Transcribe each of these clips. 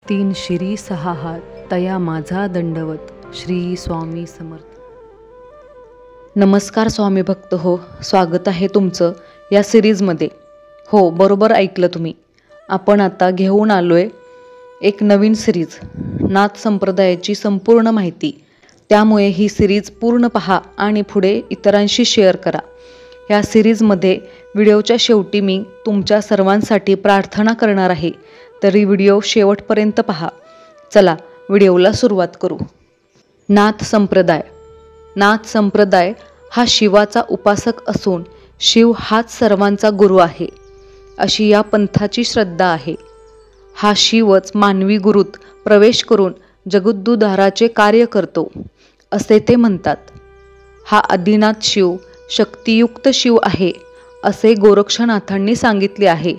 तीन शिरी सहा हात तया माझा दंडवत. श्री स्वामी समर्थ. नमस्कार स्वामी भक्त हो, स्वागत आहे तुमचं या सिरीजमध्ये. हो, बरोबर ऐकलं तुम्ही. आपण आता घेऊन आलोय एक नवीन सिरीज, नाथ संप्रदायाची संपूर्ण माहिती. त्यामुळे ही सिरीज पूर्ण पहा आणि पुढे इतरांशी शेअर करा. या सिरीजमध्ये व्हिडिओच्या शेवटी मी तुमच्या सर्वांसाठी प्रार्थना करणार आहे, तरी व्हिडिओ शेवटपर्यंत पहा. चला व्हिडिओला सुरुवात करू. नाथ संप्रदाय. नाथ संप्रदाय हा शिवाचा उपासक असून शिव हाच सर्वांचा गुरु आहे, अशी या पंथाची श्रद्धा आहे. हा शिवच मानवी गुरूत प्रवेश करून जगद्उद्धाराचे कार्य करतो, असे ते म्हणतात. हा आदिनाथ शिव शक्तियुक्त शिव आहे, असे गोरक्षनाथांनी सांगितले आहे.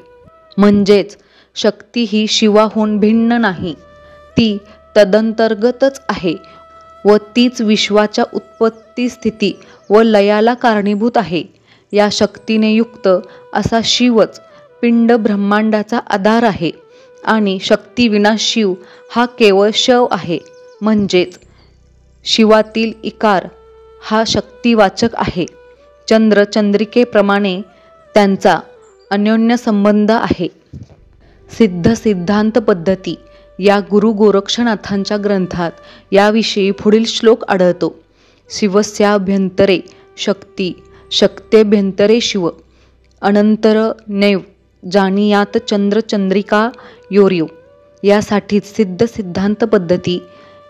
म्हणजेच शक्ती ही शिवाहून भिन्न नाही, ती तदंतर्गतच आहे व तीच विश्वाच्या उत्पत्ती, स्थिती व लयाला कारणीभूत आहे. या शक्तीने युक्त असा शिवच पिंड ब्रह्मांडाचा आधार आहे आणि शक्तीविना शिव हा केवळ शव आहे. म्हणजेच शिवातील इकार हा शक्तिवाचक आहे. चंद्र चंद्रिकेप्रमाणे त्यांचा अन्योन्य संबंध आहे. सिद्ध सिद्धांत पद्धती या गुरु गोरक्षनाथांच्या ग्रंथात याविषयी पुढील श्लोक आढळतो. शिवस्याभ्यंतरे शक्ती, शक्त्यभ्यंतरे शिव, अनंतर नैव जानीयात चंद्र चंद्रिका योर्यो. यासाठीच सिद्ध सिद्धांत पद्धती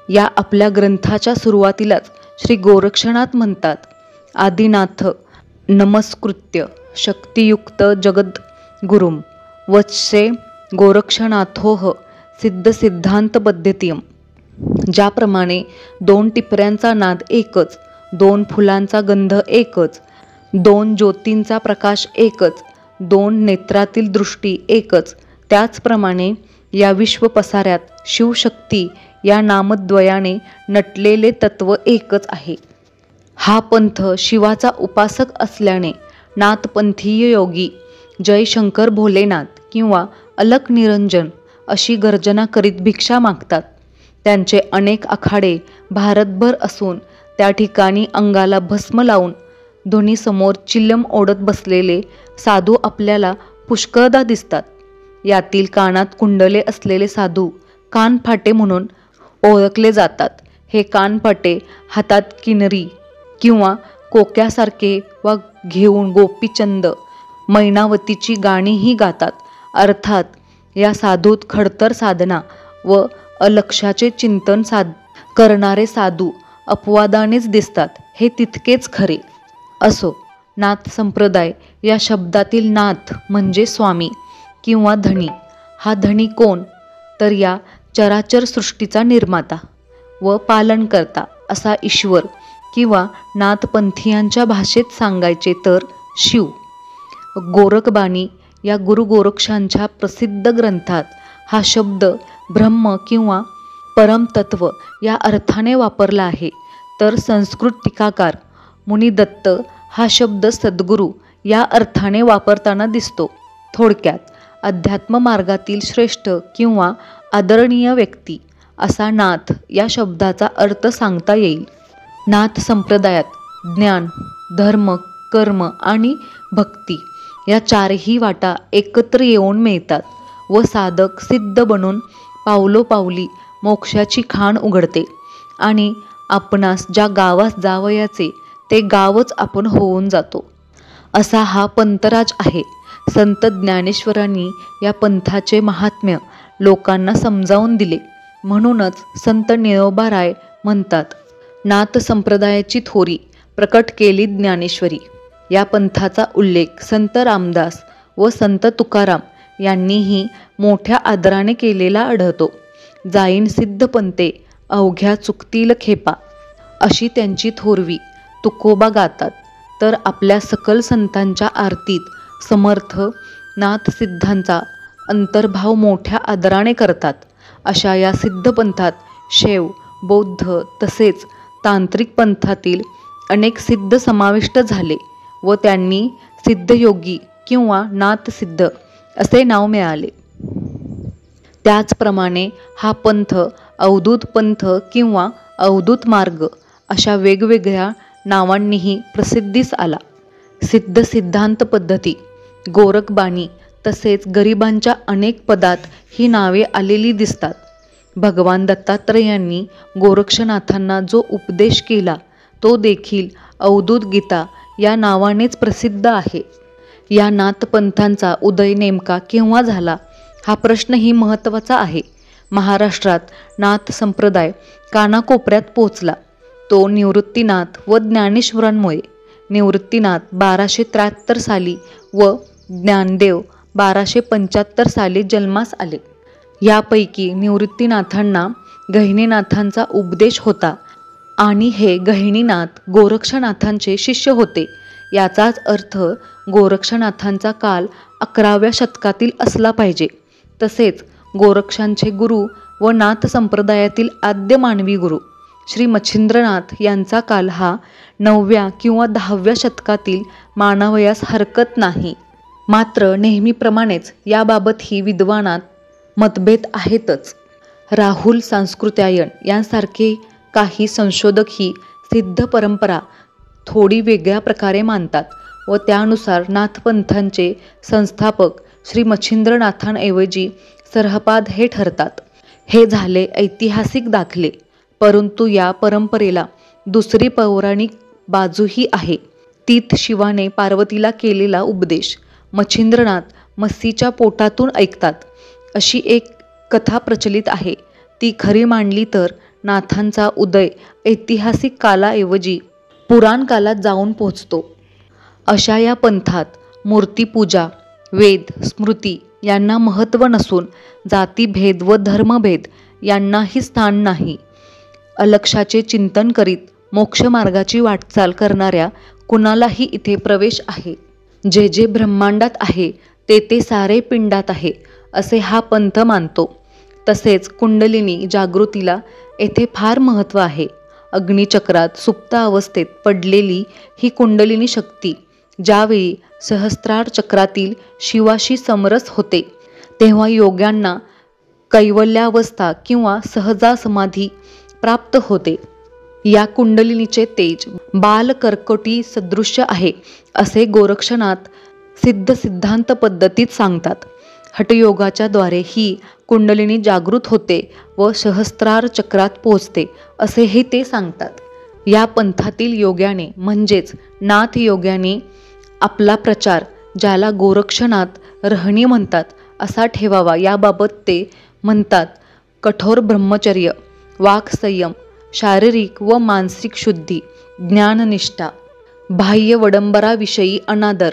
या आपल्या ग्रंथाच्या सुरुवातीलाच श्री गोरक्षनाथ म्हणतात, आदिनाथ नमस्कृत्य शक्तियुक्त जगद्गुरुम वत्से गोरक्षनाथोह सिद्ध सिद्धांत पद्धतीयम. ज्याप्रमाणे दोन टिपऱ्यांचा नाद एकच, दोन फुलांचा गंध एकच, दोन ज्योतींचा प्रकाश एकच, दोन नेत्रातील दृष्टी एकच, त्याचप्रमाणे या विश्व पसाऱ्यात शिवशक्ती या नामद्वयाने नटलेले तत्व एकच आहे. हा पंथ शिवाचा उपासक असल्याने नाथपंथीय योगी जय शंकर भोलेनाथ किंवा अलक निरंजन अशी गर्जना करीत भिक्षा मागतात. त्यांचे अनेक आखाडे भारतभर असून त्या ठिकाणी अंगाला भस्म लावून धुनीसमोर चिल्लम ओढत बसलेले साधू आपल्याला पुष्कळदा दिसतात. यातील कानात कुंडले असलेले साधू कानफाटे म्हणून ओळखले जातात. हे कानफाटे हातात किनरी किंवा कोक्यासारखे व घेऊन गोपीचंद मैनावतीची गाणीही गातात. अर्थात या साधूत खडतर साधना व अलक्ष्याचे चिंतन करणारे साधू अपवादानेच दिसतात, हे तितकेच खरे. असो, नाथ संप्रदाय या शब्दातील नाथ म्हणजे स्वामी किंवा धनी. हा धनी कोण? तर या चराचर सृष्टीचा निर्माता व पालनकर्ता असा ईश्वर, किंवा नाथपंथीयांच्या भाषेत सांगायचे तर शिव. गोरखबाणी या गुरु गोरक्षांच्या प्रसिद्ध ग्रंथात हा शब्द ब्रह्म किंवा परमतत्व या अर्थाने वापरला आहे. तर संस्कृत टीकाकार मुनिदत्त हा शब्द सद्गुरू या अर्थाने वापरताना दिसतो. थोडक्यात अध्यात्म मार्गातील श्रेष्ठ किंवा आदरणीय व्यक्ती असा नाथ या शब्दाचा अर्थ सांगता येईल. नाथ संप्रदायात ज्ञान, धर्म, कर्म आणि भक्ती या चारही वाटा एकत्र येऊन मिळतात व साधक सिद्ध बनून पावलोपावली मोक्षाची खाण उघडते आणि आपणास ज्या गावास जावयाचे ते गावच आपण होऊन जातो. असा हा पंथराज आहे. संत ज्ञानेश्वरांनी या पंथाचे महात्म्य लोकांना समजावून दिले. म्हणूनच संत निळोबाराय म्हणतात, नाथ संप्रदायाची थोरी प्रकट केली ज्ञानेश्वरी. या पंथाचा उल्लेख संत रामदास व संत तुकाराम यांनीही मोठ्या आदराने केलेला आढळतो. जाईन सिद्ध पंते अवघ्या चुकतील खेपा, अशी त्यांची थोरवी तुकोबा गातात. तर आपल्या सकल संतांच्या आरतीत समर्थ नाथ सिद्धांचा अंतर्भाव मोठ्या आदराने करतात. अशा या सिद्ध पंथात शैव, बौद्ध तसेच तांत्रिक पंथातील अनेक सिद्ध समाविष्ट झाले व त्यांनी सिद्धयोगी किंवा नाथसिद्ध असे नाव मिळाले. त्याचप्रमाणे हा पंथ अवधूत पंथ किंवा अवधूत मार्ग अशा वेगवेगळ्या नावांनीही प्रसिद्धीस आला. सिद्ध सिद्धांत पद्धती, गोरखबाणी तसेच गरिबांच्या अनेक पदात ही नावे आलेली दिसतात. भगवान दत्तात्रेयांनी गोरक्षनाथांना जो उपदेश केला तो देखील अवधूत गीता या नावानेच प्रसिद्ध आहे. या नाथपंथांचा उदय नेमका केव्हा झाला हा प्रश्नही महत्त्वाचा आहे. महाराष्ट्रात नाथ संप्रदाय कानाकोपऱ्यात पोचला तो निवृत्तीनाथ व ज्ञानेश्वरांमुळे. निवृत्तीनाथ 1273 साली व ज्ञानदेव 1275 साली जन्मास आले. यापैकी निवृत्तीनाथांना गहिनीनाथांचा उपदेश होता आणि हे गहिनीनाथ गोरक्षनाथांचे शिष्य होते. याचाच अर्थ गोरक्षनाथांचा काल 11व्या शतकातील असला पाहिजे. तसेच गोरक्षांचे गुरु व नाथ संप्रदायातील आद्य मानवी गुरु श्री मच्छिंद्रनाथ यांचा काल हा 9व्या किंवा 10व्या शतकातील मानावयास हरकत नाही. मात्र नेहमीप्रमाणेच याबाबतही विद्वानात मतभेद आहेतच. राहुल सांस्कृत्यायन यांसारखे काही संशोधक ही सिद्ध परंपरा थोडी वेगळ्या प्रकारे मानतात व त्यानुसार नाथपंथांचे संस्थापक श्री मच्छिंद्रनाथांऐवजी सरहपाद हे ठरतात. हे झाले ऐतिहासिक दाखले, परंतु या परंपरेला दुसरी पौराणिक बाजूही आहे. तीत शिवाने पार्वतीला केलेला उपदेश मच्छिंद्रनाथ मस्सीच्या पोटातून ऐकतात अशी एक कथा प्रचलित आहे. ती खरी मांडली तर नाथांचा उदय ऐतिहासिक कालाऐवजी पुराण कालात जाऊन पोहोचतो. अशा या पंथात मूर्तीपूजा, वेद, स्मृती यांना महत्त्व नसून जातीभेद व धर्मभेद यांनाही स्थान नाही. अलक्षाचे चिंतन करीत मोक्षमार्गाची वाटचाल करणाऱ्या कुणालाही इथे प्रवेश आहे. जे जे ब्रह्मांडात आहे ते ते सारे पिंडात आहे असे हा पंथ मानतो. तसेच कुंडलिनी जागृतीला येथे फार महत्त्व आहे. अग्निचक्रात सुप्त अवस्थेत पडलेली ही कुंडलिनी शक्ती ज्यावेळी सहस्त्रार चक्रातील शिवाशी समरस होते तेव्हा योग्यांना कैवल्यावस्था किंवा सहजा समाधी प्राप्त होते. या कुंडलिनीचे तेज बालकर्कटी सदृश्य आहे असे गोरक्षनाथ सिद्ध सिद्धांत पद्धतीत सांगतात. हठयोगाच्या द्वारे ही कुंडलिनी जागृत होते व सहस्त्रार चक्रात पोहोचते असेही ते सांगतात. या पंथातील योग्याने म्हणजेच नाथ योग्याने आपला प्रचार ज्याला गोरक्षनाथ रहणी म्हणतात असा ठेवावा. याबाबत ते म्हणतात, कठोर ब्रह्मचर्य, वाक्संयम, शारीरिक व मानसिक शुद्धी, ज्ञाननिष्ठा, बाह्य वडंबराविषयी अनादर,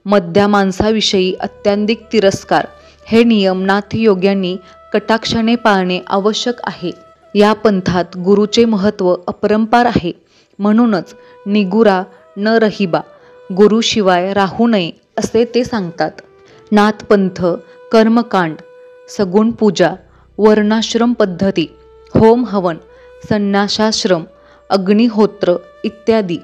मध्या माणसाविषयी अत्याधिक तिरस्कार हे नियम नाथयोग्यांनी कटाक्षाने पाळणे आवश्यक आहे. या पंथात गुरुचे महत्त्व अपरंपार आहे. म्हणूनच निगुरा न रहिबा, गुरुशिवाय राहू नये असे ते सांगतात. नाथपंथ कर्मकांड, सगुण पूजा, वर्णाश्रम पद्धती, होम हवन, संन्यासाश्रम, अग्निहोत्र इत्यादी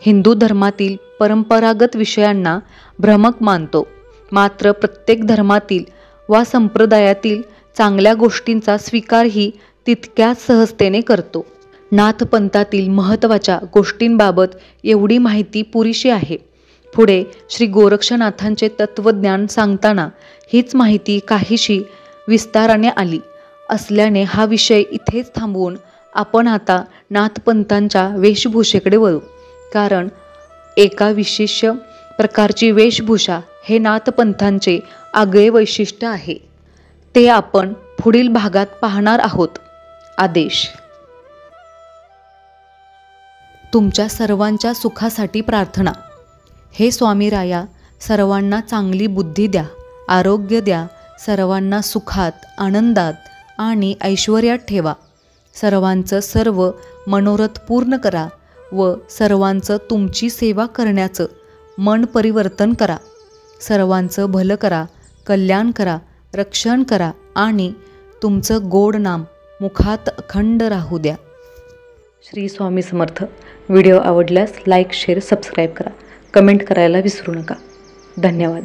हिंदू धर्मातील परंपरागत विषयांना भ्रामक मानतो. मात्र प्रत्येक धर्मातील वा संप्रदायातील चांगल्या गोष्टींचा स्वीकारही तितक्याच सहजतेने करतो. नाथपंथातील महत्त्वाच्या गोष्टींबाबत एवढी माहिती पुरेशी आहे. पुढे श्री गोरक्षनाथांचे तत्त्वज्ञान सांगताना हीच माहिती काहीशी विस्ताराने आली असल्याने हा विषय इथेच थांबवून आपण आता नाथपंथांच्या वेशभूषेकडे वळू. कारण एका विशेष प्रकारची वेशभूषा हे नाथपंथांचे आगळे वैशिष्ट्य आहे. ते आपण पुढील भागात पाहणार आहोत. आदेश. तुमच्या सर्वांच्या सुखासाठी प्रार्थना. हे स्वामीराया, सर्वांना चांगली बुद्धी द्या, आरोग्य द्या, सर्वांना सुखात, आनंदात आणि ऐश्वर्यात ठेवा. सर्वांचं सर्व मनोरथ पूर्ण करा व सर्वांचं तुमची सेवा करण्याचं मन परिवर्तन करा. सर्वांचं भलं करा, कल्याण करा, रक्षण करा आणि तुमचं गोड नाम मुखात अखंड राहू द्या. श्री स्वामी समर्थ. व्हिडिओ आवडल्यास लाईक, शेअर, सबस्क्राईब करा. कमेंट करायला विसरू नका. धन्यवाद.